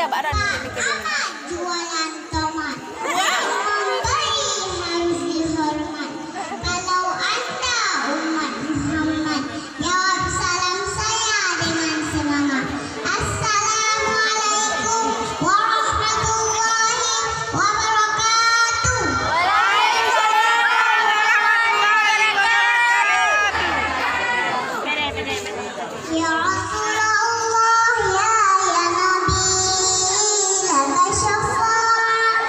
Dah Pak Ron mikir dulu. Jualan tomat. Memberi harus dihormat. Kalau Anda umat Muhammad, jawab salam saya dengan semangat. Assalamualaikum warahmatullahi wabarakatuh. Ya Rasulullah, ya Nabi, laka syafaat.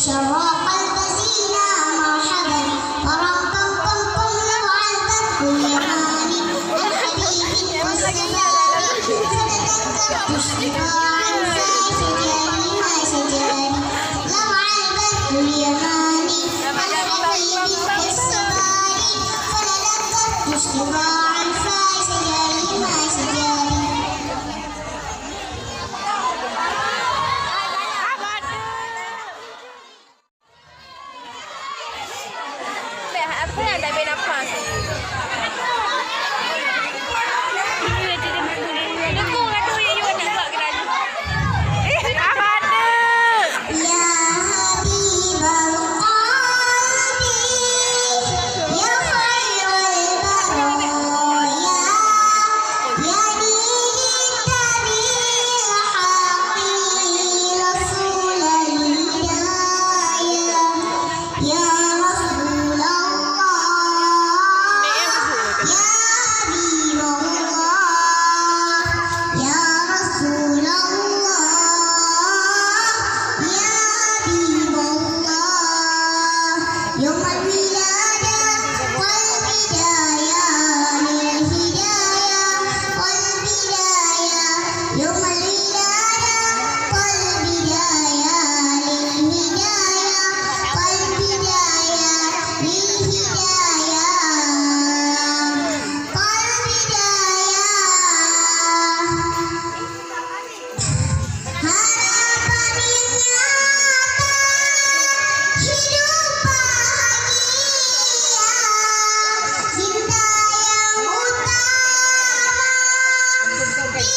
شراق البزينة مرحبا طرم طم طم طم لو عذب كل يماني الحبيب والسلام فتذكرت اشتقاقا فشجاني ما شجاني لو عذب كل يماني الحبيب والسلام فتذكرت اشتقاقا فشجاني ما شجاني Apa yang dah bernafas? Dukung aku yang you nak buat ke dalam. Apa ada? يا حبيب القلب يا خير البرايا يا دين الحق رسول الهداية يا رسول الله يا حبيب الله يا رسول الله يا حبيب الله يوم الولادة والبداية للهداية والبداية يوم الولادة والبداية للهداية والبداية للهداية harapan yang nyata hidup bahagia cinta yang utama di hati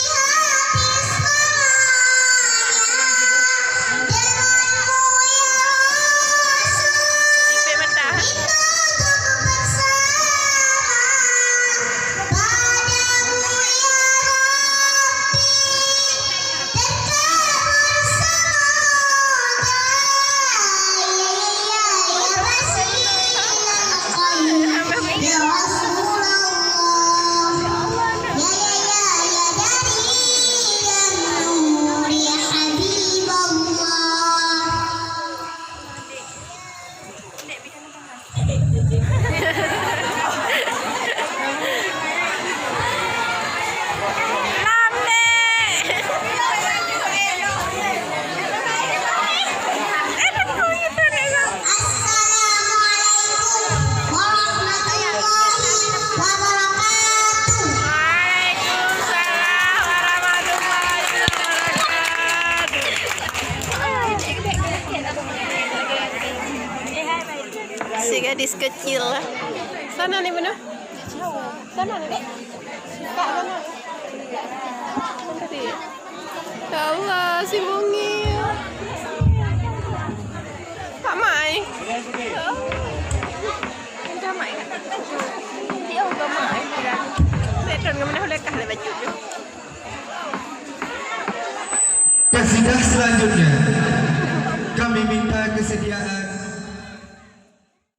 selamanya denganmu ya Rasul kita untuk bersama padamu ya Rabbi ya Rasulullah ya dari dan nur ya Habibullah Assalamualaikum warahmatullahi wabarakatuh. Waalaikumsalam warahmatullahi wabarakatuh. Si gadis kecil lah. Sana nih benar. Sana nih. Kak mana? Ya Allah, si mungil. Kak Mai. Kak Mai. Dia udah Mai. Setron ke mana boleh kah le baju tu. Kasidah selanjutnya kami minta kesediaan